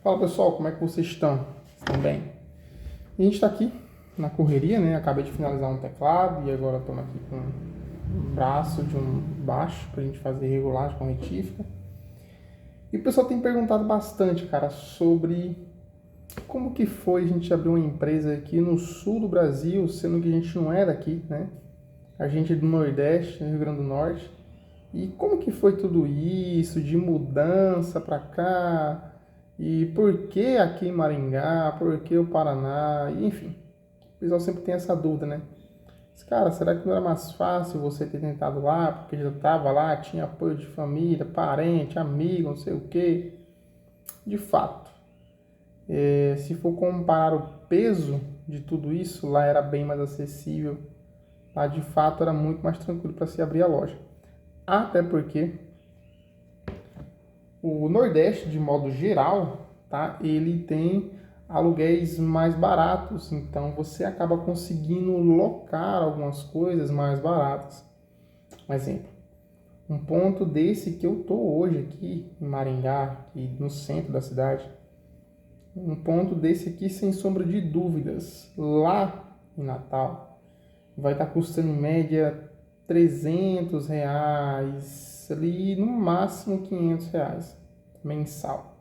Fala pessoal, como é que vocês estão? Estão bem? E a gente está aqui na correria, né? Acabei de finalizar um teclado e agora estamos aqui com um braço de um baixo para a gente fazer regulagem com retífica. E o pessoal tem perguntado bastante, cara, sobre como que foi a gente abrir uma empresa aqui no sul do Brasil, sendo que a gente não é daqui, né? A gente é do Nordeste, Rio Grande do Norte. E como que foi tudo isso, de mudança para cá? E por que aqui em Maringá? Por que o Paraná? E, enfim, o pessoal sempre tem essa dúvida, né? Mas, cara, será que não era mais fácil você ter tentado lá? Porque já estava lá, tinha apoio de família, parente, amigo, não sei o quê. De fato, se for comparar o peso de tudo isso, lá era bem mais acessível. Lá, de fato, era muito mais tranquilo para se abrir a loja. Até porque o Nordeste, de modo geral, tá? Ele tem aluguéis mais baratos, então você acaba conseguindo locar algumas coisas mais baratas. Um exemplo, um ponto desse que eu tô hoje aqui em Maringá, aqui no centro da cidade, um ponto desse aqui, sem sombra de dúvidas, lá em Natal, vai estar custando em média R$ 300, ali no máximo R$ 500 mensal.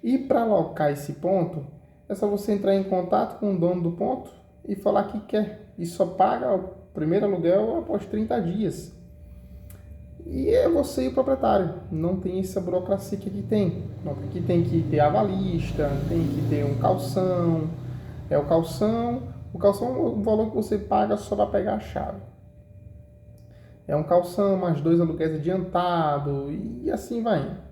E para alocar esse ponto, é só você entrar em contato com o dono do ponto e falar que quer. E só paga o primeiro aluguel após 30 dias. E é você e o proprietário. Não tem essa burocracia que aqui tem. Aqui tem que ter avalista, tem que ter um calção. É o calção. O calção é o valor que você paga só para pegar a chave. É um calção, mais 2 aluguéis adiantado e assim vai indo.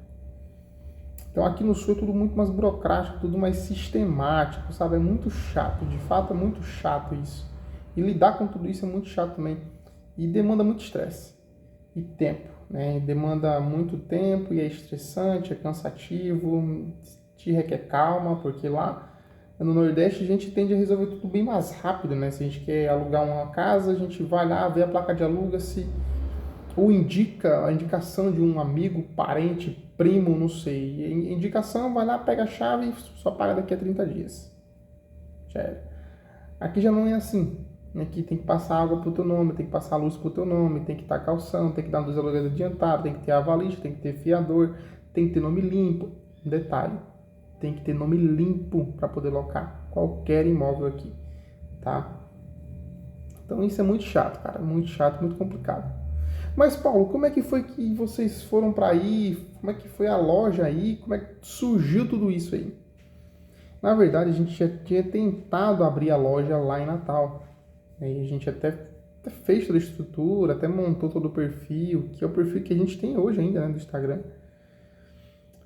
Então aqui no sul é tudo muito mais burocrático, tudo mais sistemático, sabe? É muito chato, de fato é muito chato isso. E lidar com tudo isso é muito chato também. E demanda muito estresse e tempo, né? Demanda muito tempo e é estressante, é cansativo, te requer calma, porque lá no Nordeste a gente tende a resolver tudo bem mais rápido, né? Se a gente quer alugar uma casa, a gente vai lá, vê a placa de aluga-se, ou indica a indicação de um amigo, parente, primo, não sei. Indicação, vai lá, pega a chave e só paga daqui a 30 dias. Já era. Aqui já não é assim. Aqui tem que passar água pro teu nome, tem que passar luz pro teu nome, tem que estar calção, tem que dar 2 aluguéis adiantados, tem que ter avalista, tem que ter fiador, tem que ter nome limpo. Detalhe, tem que ter nome limpo para poder locar qualquer imóvel aqui, tá? Então isso é muito chato, cara, muito chato, muito complicado. Mas, Paulo, como é que foi que vocês foram para aí? Como é que foi a loja aí? Como é que surgiu tudo isso aí? Na verdade, a gente já tinha tentado abrir a loja lá em Natal. E a gente até fez toda a estrutura, até montou todo o perfil, que é o perfil que a gente tem hoje ainda, né, do Instagram.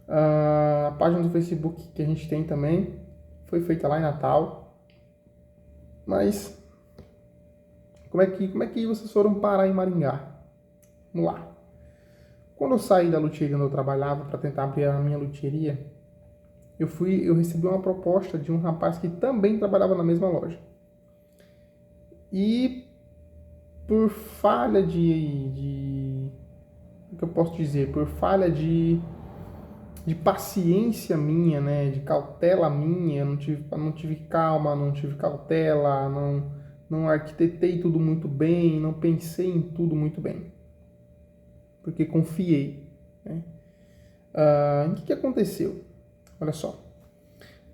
A página do Facebook que a gente tem também foi feita lá em Natal. Mas como é que vocês foram parar em Maringá? Vamos lá. Quando eu saí da luthieria onde eu trabalhava para tentar abrir a minha luthieria, eu recebi uma proposta de um rapaz que também trabalhava na mesma loja. E por falha o que eu posso dizer? Por falha de paciência minha, né? De cautela minha, eu não tive calma, não tive cautela, não arquitetei tudo muito bem, não pensei em tudo muito bem. Porque confiei, né? O que aconteceu? Olha só.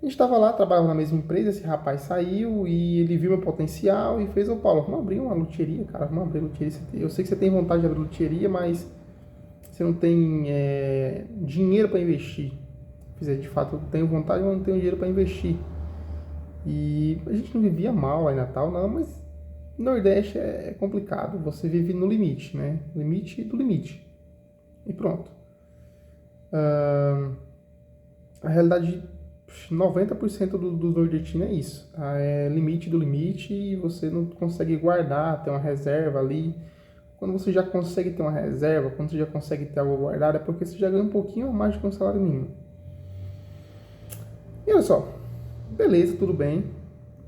A gente estava lá, trabalhava na mesma empresa, esse rapaz saiu e ele viu meu potencial e fez: ô Paulo, vamos abrir uma luthieria, cara, vamos abrir luthieria. Eu sei que você tem vontade de abrir luthieria, mas você não tem dinheiro para investir. De fato, eu tenho vontade, mas não tenho dinheiro para investir. E a gente não vivia mal lá em Natal, não, mas Nordeste é complicado, você vive no limite, né? Limite do limite. E pronto. A realidade, 90% dos nordestinos é isso. É limite do limite e você não consegue guardar, ter uma reserva ali. Quando você já consegue ter uma reserva, quando você já consegue ter algo guardado, é porque você já ganha um pouquinho a mais do que um salário mínimo. E olha só, beleza, tudo bem.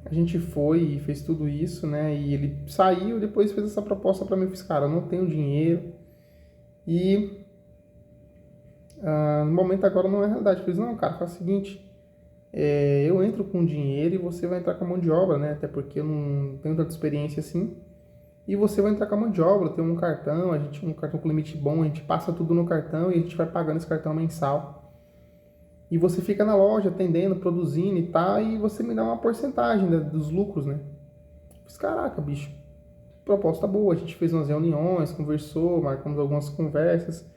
A gente foi e fez tudo isso, né? E ele saiu e depois fez essa proposta para mim. Eu fiz: cara, eu não tenho dinheiro. E no momento agora não é realidade. Eu fiz: não, cara, faz o seguinte, Eu entro com dinheiro e você vai entrar com a mão de obra, né? Até porque eu não tenho tanta experiência assim. E você vai entrar com a mão de obra, tem um cartão, um cartão com limite bom, a gente passa tudo no cartão e a gente vai pagando esse cartão mensal. E você fica na loja atendendo, produzindo e tal, e você me dá uma porcentagem dos lucros, né? Fiz, caraca, bicho, proposta boa. A gente fez umas reuniões, conversou, marcamos algumas conversas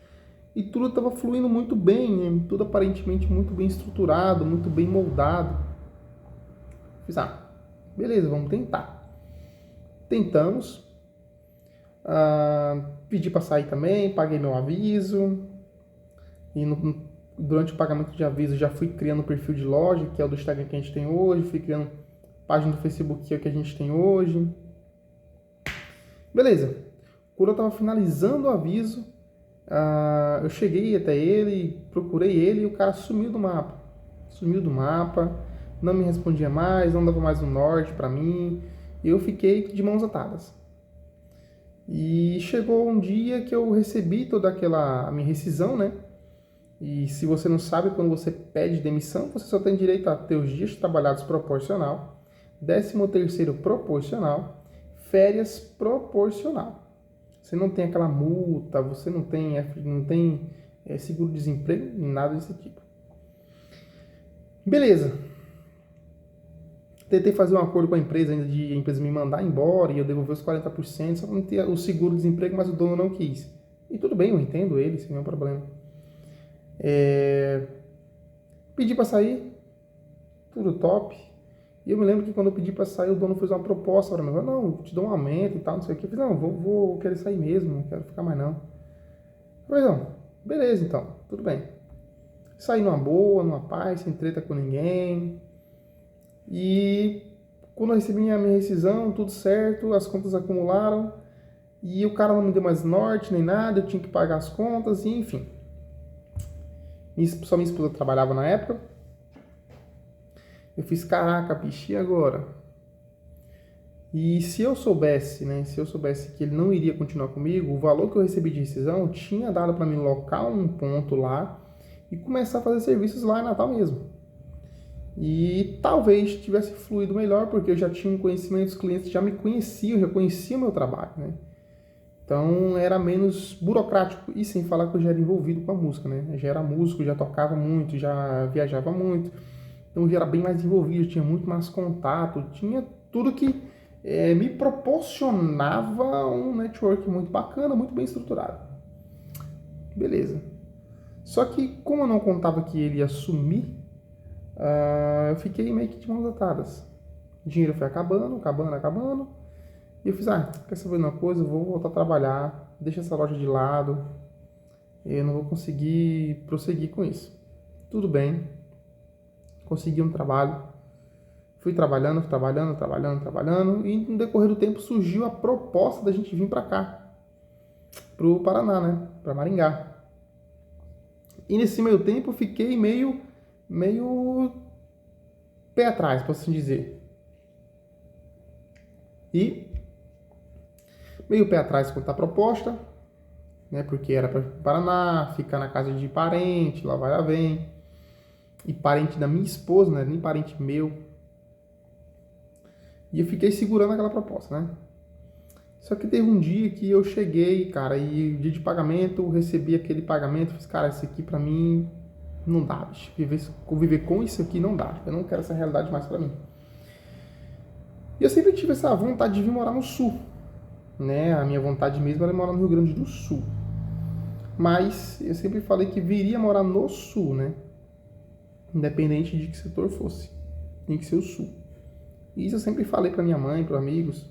e tudo estava fluindo muito bem, né? Tudo aparentemente muito bem estruturado, muito bem moldado. Fiz, beleza, vamos tentar. Tentamos. Pedi para sair também, paguei meu aviso. E durante o pagamento de aviso já fui criando o perfil de loja, que é o do Instagram que a gente tem hoje, fui criando página do Facebook, que é o que a gente tem hoje. Beleza. Quando eu estava finalizando o aviso, eu cheguei até ele, procurei ele e o cara sumiu do mapa. Sumiu do mapa, não me respondia mais, não dava mais um norte para mim. E eu fiquei de mãos atadas. E chegou um dia que eu recebi toda a minha rescisão, né? E se você não sabe, quando você pede demissão, você só tem direito a ter os dias trabalhados proporcional, 13º proporcional, férias proporcional. Você não tem aquela multa, você não tem seguro-desemprego, nada desse tipo. Beleza. Tentei fazer um acordo com a empresa, ainda de a empresa me mandar embora e eu devolver os 40%, só para não ter o seguro-desemprego, mas o dono não quis. E tudo bem, eu entendo ele, sem nenhum problema. Pedi para sair, tudo top. E eu me lembro que quando eu pedi para sair, o dono fez uma proposta para mim. Falei, não, eu te dou um aumento e tal, não sei o que. Eu falei, não, vou querer sair mesmo, não quero ficar mais não. Eu falei, não, beleza então, tudo bem. Saí numa boa, numa paz, sem treta com ninguém. E quando eu recebi a minha rescisão, tudo certo, as contas acumularam. E o cara não me deu mais norte nem nada, eu tinha que pagar as contas, e enfim. Só minha esposa trabalhava na época. Eu fiz, caraca, bicho, e agora? E se eu soubesse, né, se eu soubesse que ele não iria continuar comigo, o valor que eu recebi de rescisão tinha dado para mim locar um ponto lá e começar a fazer serviços lá em Natal mesmo. E talvez tivesse fluído melhor, porque eu já tinha um conhecimento, os clientes já me conheciam, já conheciam o meu trabalho, né? Então era menos burocrático, e sem falar que eu já era envolvido com a música, né? Eu já era músico, já tocava muito, já viajava muito, então eu já era bem mais envolvido, tinha muito mais contato, tinha tudo que me proporcionava um network muito bacana, muito bem estruturado. Beleza. Só que como eu não contava que ele ia sumir, eu fiquei meio que de mãos atadas. O dinheiro foi acabando. E eu fiz, quer saber de uma coisa? Eu vou voltar a trabalhar, deixa essa loja de lado, eu não vou conseguir prosseguir com isso. Tudo bem, consegui um trabalho, fui trabalhando, e no decorrer do tempo surgiu a proposta da gente vir para cá, pro Paraná, né, para Maringá. E nesse meio tempo eu fiquei meio pé atrás, posso assim dizer. E meio pé atrás quanto à proposta, né? Porque era para Paraná, ficar na casa de parente, lá vai lá vem. E parente da minha esposa, né? Nem parente meu. E eu fiquei segurando aquela proposta, né? Só que teve um dia que eu cheguei, cara, e dia de pagamento, eu recebi aquele pagamento, fiz, cara, isso aqui pra mim não dá, bicho. Conviver com isso aqui não dá. Eu não quero essa realidade mais pra mim. E eu sempre tive essa vontade de vir morar no sul, né? A minha vontade mesmo era morar no Rio Grande do Sul. Mas eu sempre falei que viria morar no sul, né? Independente de que setor fosse. Tem que ser o sul. E isso eu sempre falei pra minha mãe, para amigos.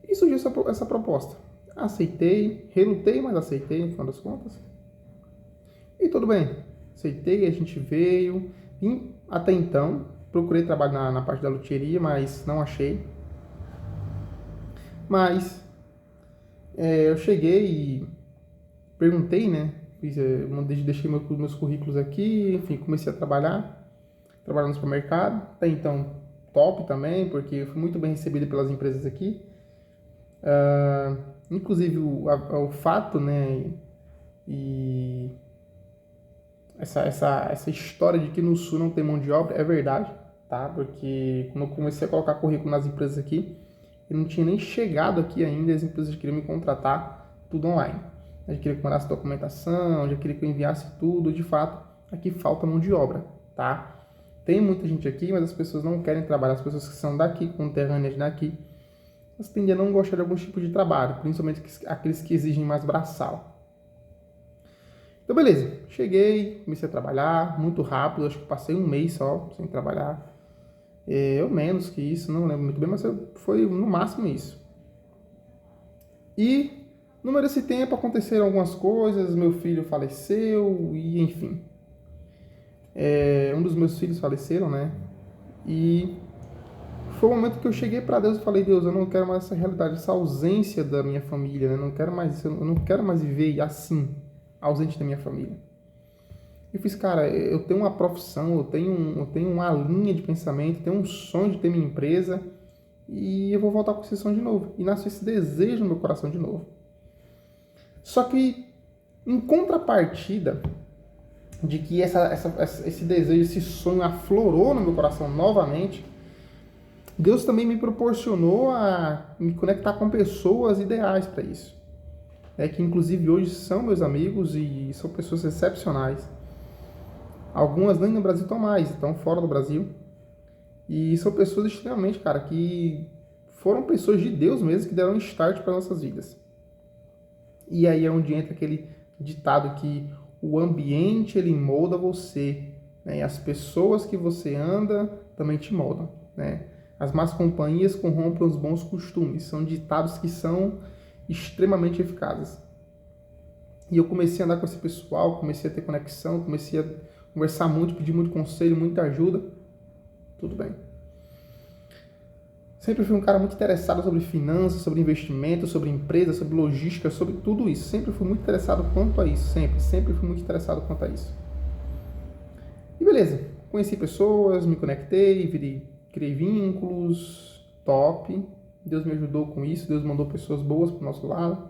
E surgiu essa proposta. Aceitei, relutei, mas aceitei no final das contas. E tudo bem. Aceitei, a gente veio. E até então, procurei trabalho na parte da luthieria, mas não achei. Mas eu cheguei e perguntei, né? Deixei meus currículos aqui, enfim, comecei a trabalhar no supermercado. Até então, top também, porque eu fui muito bem recebido pelas empresas aqui. Inclusive o fato, né, e essa história de que no Sul não tem mão de obra é verdade, tá? Porque quando eu comecei a colocar currículo nas empresas aqui, eu não tinha nem chegado aqui ainda, as empresas queriam me contratar tudo online. Já queria que eu mandasse documentação, já queria que eu enviasse tudo. De fato, aqui falta mão de obra, tá? Tem muita gente aqui, mas as pessoas não querem trabalhar. As pessoas que são daqui, conterrâneas daqui, elas tendem a não gostar de algum tipo de trabalho, principalmente aqueles que exigem mais braçal. Então, beleza. Cheguei, comecei a trabalhar muito rápido. Acho que passei um mês só sem trabalhar. Ou menos que isso, não lembro muito bem, mas foi no máximo isso. E no meio desse tempo aconteceram algumas coisas, meu filho faleceu e enfim. Um dos meus filhos faleceram, né? E foi o momento que eu cheguei para Deus e falei: Deus, eu não quero mais essa realidade, essa ausência da minha família, né? Eu não quero mais viver assim, ausente da minha família. Eu fiz, cara, eu tenho uma profissão, eu tenho uma linha de pensamento, tenho um sonho de ter minha empresa e eu vou voltar com esse sonho de novo. E nasceu esse desejo no meu coração de novo. Só que, em contrapartida de que esse desejo, esse sonho aflorou no meu coração novamente, Deus também me proporcionou a me conectar com pessoas ideais para isso. Que inclusive hoje são meus amigos e são pessoas excepcionais. Algumas nem no Brasil estão mais, estão fora do Brasil. E são pessoas extremamente, cara, que foram pessoas de Deus mesmo, que deram start para nossas vidas. E aí é onde entra aquele ditado que o ambiente, ele molda você, né? E as pessoas que você anda também te moldam, né? As más companhias corrompem os bons costumes. São ditados que são extremamente eficazes. E eu comecei a andar com esse pessoal, comecei a ter conexão, comecei a conversar muito, pedir muito conselho, muita ajuda. Tudo bem. Sempre fui um cara muito interessado sobre finanças, sobre investimento, sobre empresa, sobre logística, sobre tudo isso. Sempre fui muito interessado quanto a isso. Sempre fui muito interessado quanto a isso. E beleza. Conheci pessoas, me conectei, criei vínculos, top. Deus me ajudou com isso, Deus mandou pessoas boas pro nosso lado.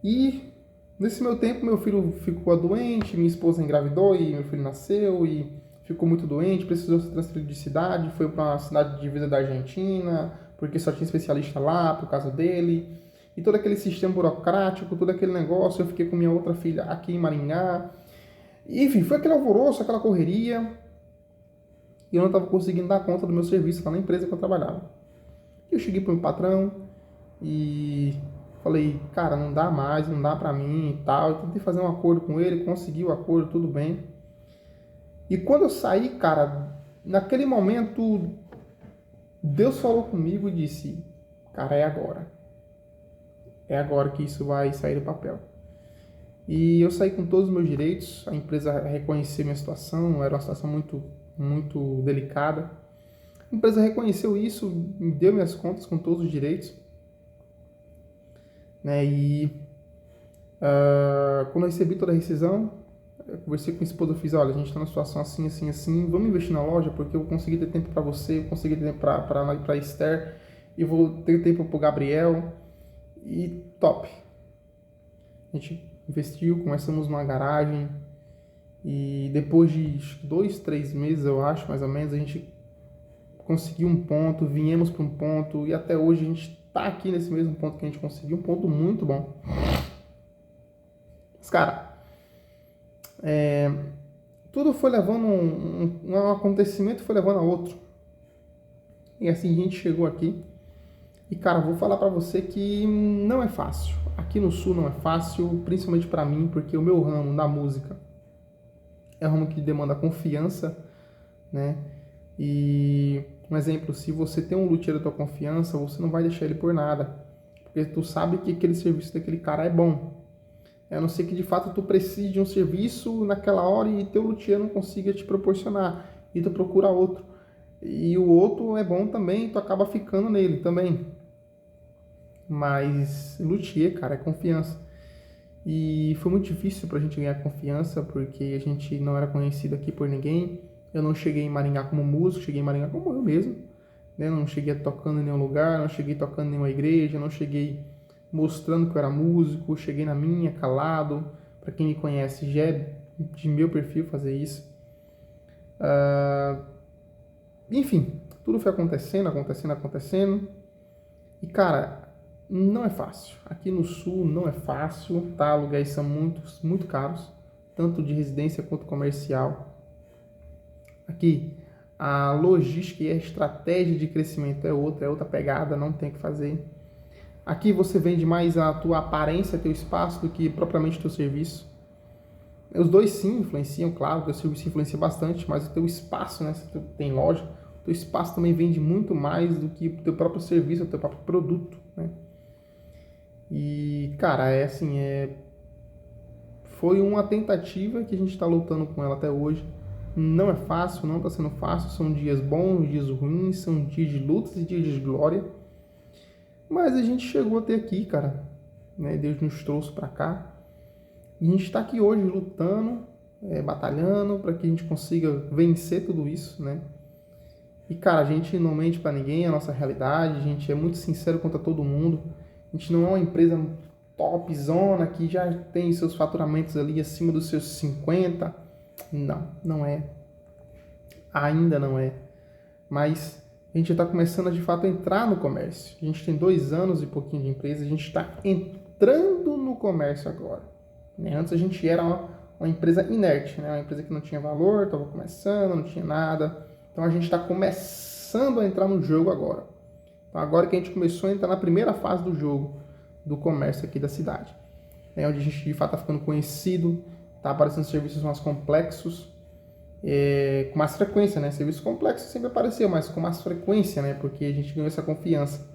E nesse meu tempo, meu filho ficou doente, minha esposa engravidou e meu filho nasceu e ficou muito doente, precisou ser transferido de cidade, foi para uma cidade de divisa da Argentina, porque só tinha especialista lá por causa dele. E todo aquele sistema burocrático, todo aquele negócio, eu fiquei com minha outra filha aqui em Maringá. E, enfim, foi aquele alvoroço, aquela correria. E eu não estava conseguindo dar conta do meu serviço lá na empresa que eu trabalhava. E eu cheguei para o meu patrão e falei, cara, não dá mais, não dá pra mim e tal. Eu tentei fazer um acordo com ele, consegui o acordo, tudo bem. E quando eu saí, cara, naquele momento, Deus falou comigo e disse, cara, é agora. É agora que isso vai sair do papel. E eu saí com todos os meus direitos, a empresa reconheceu minha situação, era uma situação muito, muito delicada. A empresa reconheceu isso, me deu minhas contas com todos os direitos. Né? E quando eu recebi toda a rescisão, eu conversei com a esposa, eu fiz, olha, a gente está numa situação assim, assim, assim, vamos investir na loja, porque eu consegui ter tempo para você, eu consegui ter tempo para Esther, e vou ter tempo para o Gabriel, e top. A gente investiu, começamos numa garagem, e depois de 2, 3 meses, eu acho, mais ou menos, a gente conseguiu um ponto, viemos para um ponto, e até hoje a gente tá aqui nesse mesmo ponto que a gente conseguiu, um ponto muito bom. Mas, cara, tudo foi levando um acontecimento foi levando a outro. E assim a gente chegou aqui. E, cara, vou falar pra você que não é fácil. Aqui no Sul não é fácil, principalmente pra mim, porque o meu ramo da música é um ramo que demanda confiança, né? E um exemplo, se você tem um luthier da tua confiança, você não vai deixar ele por nada, porque tu sabe que aquele serviço daquele cara é bom. A não ser que de fato tu precise de um serviço naquela hora e teu luthier não consiga te proporcionar, e tu procura outro. E o outro é bom também, tu acaba ficando nele também. Mas luthier, cara, é confiança. E foi muito difícil pra gente ganhar confiança, porque a gente não era conhecido aqui por ninguém. Eu não cheguei em Maringá como músico, cheguei em Maringá como eu mesmo, né? Não cheguei tocando em nenhum lugar, não cheguei tocando em nenhuma igreja, não cheguei mostrando que eu era músico, cheguei na minha, calado. Para quem me conhece, já é de meu perfil fazer isso. Enfim, tudo foi acontecendo. E, cara, não é fácil. Aqui no Sul não é fácil, tá? Aluguéis são muito caros, tanto de residência quanto comercial. Aqui, a logística e a estratégia de crescimento é outra pegada, não tem o que fazer. Aqui você vende mais a tua aparência, teu espaço, do que propriamente teu serviço. Os dois sim influenciam, claro, o teu serviço influencia bastante, mas o teu espaço, né, se tu tem loja, o teu espaço também vende muito mais do que o teu próprio serviço, o teu próprio produto, né? E, cara, foi uma tentativa que a gente está lutando com ela até hoje. Não é fácil, não está sendo fácil, são dias bons, dias ruins, são dias de lutas e dias de glória. Mas a gente chegou até aqui, cara, né? Deus nos trouxe para cá. E a gente está aqui hoje lutando, batalhando para que a gente consiga vencer tudo isso, né? E, cara, a gente não mente para ninguém, é a nossa realidade, a gente é muito sincero contra todo mundo. A gente não é uma empresa topzona que já tem seus faturamentos ali acima dos seus 50. Não é. Ainda não é. Mas a gente está começando a, de fato, a entrar no comércio. A gente tem 2 anos e pouquinho de empresa, a gente está entrando no comércio agora. Antes a gente era uma empresa inerte, né? Uma empresa que não tinha valor, estava começando, não tinha nada. Então a gente está começando a entrar no jogo agora. Então agora que a gente começou a entrar na primeira fase do jogo, do comércio aqui da cidade. Onde a gente de fato está ficando conhecido, está aparecendo serviços mais complexos, com mais frequência, né? Serviços complexos sempre apareceu, mas com mais frequência, né? Porque a gente ganhou essa confiança.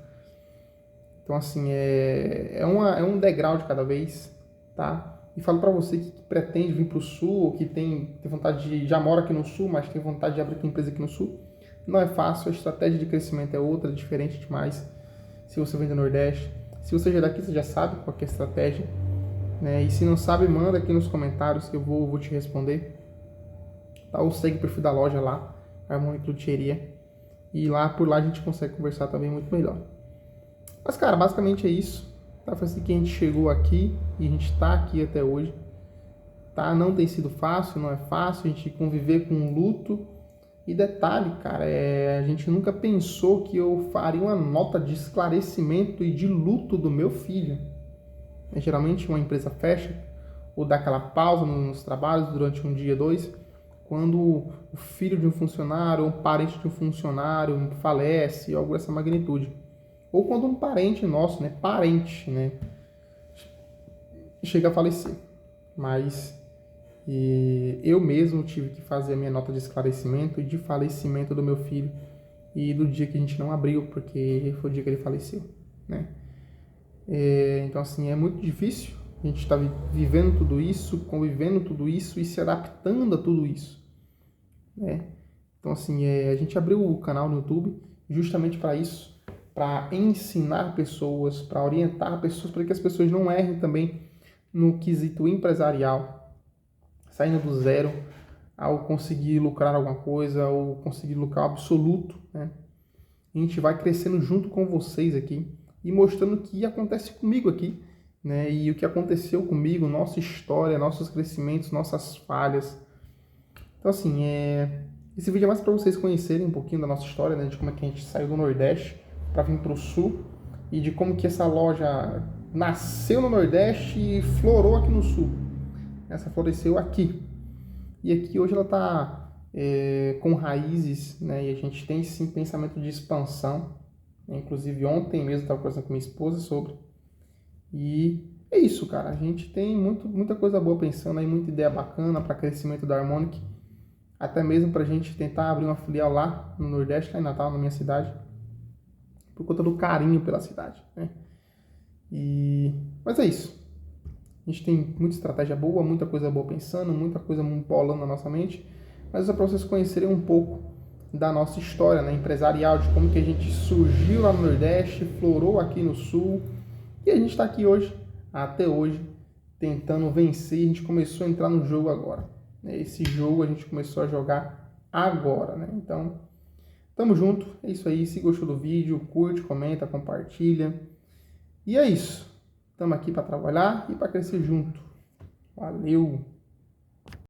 Então assim, é um degrau de cada vez, tá? E falo para você que pretende vir para o Sul, ou que tem vontade de, já mora aqui no Sul, mas tem vontade de abrir uma empresa aqui no Sul, não é fácil, a estratégia de crescimento é outra, é diferente demais. Se você vem do Nordeste, se você já é daqui, você já sabe qual é a estratégia, né? E se não sabe, manda aqui nos comentários que eu vou te responder. Tá? Ou segue o perfil da loja lá, Harmonic Luthieria, e por lá a gente consegue conversar também muito melhor. Mas, cara, basicamente é isso. Tá? Foi assim que a gente chegou aqui e a gente está aqui até hoje. Tá? Não tem sido fácil, não é fácil a gente conviver com um luto. E detalhe, cara, a gente nunca pensou que eu faria uma nota de esclarecimento e de luto do meu filho. Geralmente uma empresa fecha ou dá aquela pausa nos trabalhos durante um dia, 2, quando o filho de um funcionário ou um parente de um funcionário falece, algo dessa magnitude. Ou quando um parente nosso, chega a falecer. Mas eu mesmo tive que fazer a minha nota de esclarecimento e de falecimento do meu filho e do dia que a gente não abriu, porque foi o dia que ele faleceu, né? Então, assim, é muito difícil a gente estar vivendo tudo isso, convivendo tudo isso e se adaptando a tudo isso, né? Então, assim, a gente abriu o canal no YouTube justamente para isso, para ensinar pessoas, para orientar pessoas, para que as pessoas não errem também no quesito empresarial, saindo do zero ao conseguir lucrar alguma coisa, ou conseguir lucrar absoluto, né? A gente vai crescendo junto com vocês aqui e mostrando o que acontece comigo aqui, né? E o que aconteceu comigo, nossa história, nossos crescimentos, nossas falhas. Então, assim, esse vídeo é mais para vocês conhecerem um pouquinho da nossa história, né? De como é que a gente saiu do Nordeste para vir para o Sul e de como que essa loja nasceu no Nordeste e florou aqui no Sul. Essa floresceu aqui. E aqui hoje ela está com raízes, né? E a gente tem sim pensamento de expansão. Inclusive ontem mesmo estava conversando com minha esposa sobre. E é isso, cara. A gente tem muita coisa boa pensando aí, muita ideia bacana para crescimento da Harmonic. Até mesmo para a gente tentar abrir uma filial lá no Nordeste, lá em Natal, na minha cidade. Por conta do carinho pela cidade, né? Mas é isso. A gente tem muita estratégia boa, muita coisa boa pensando, muita coisa bolando na nossa mente. Mas é para vocês conhecerem um pouco da nossa história, né, empresarial, de como que a gente surgiu lá no Nordeste, florou aqui no Sul, e a gente está aqui hoje, até hoje, tentando vencer. A gente começou a entrar no jogo agora. Esse jogo a gente começou a jogar agora, né? Então, tamo junto, é isso aí. Se gostou do vídeo, curte, comenta, compartilha. E é isso. Estamos aqui para trabalhar e para crescer junto. Valeu!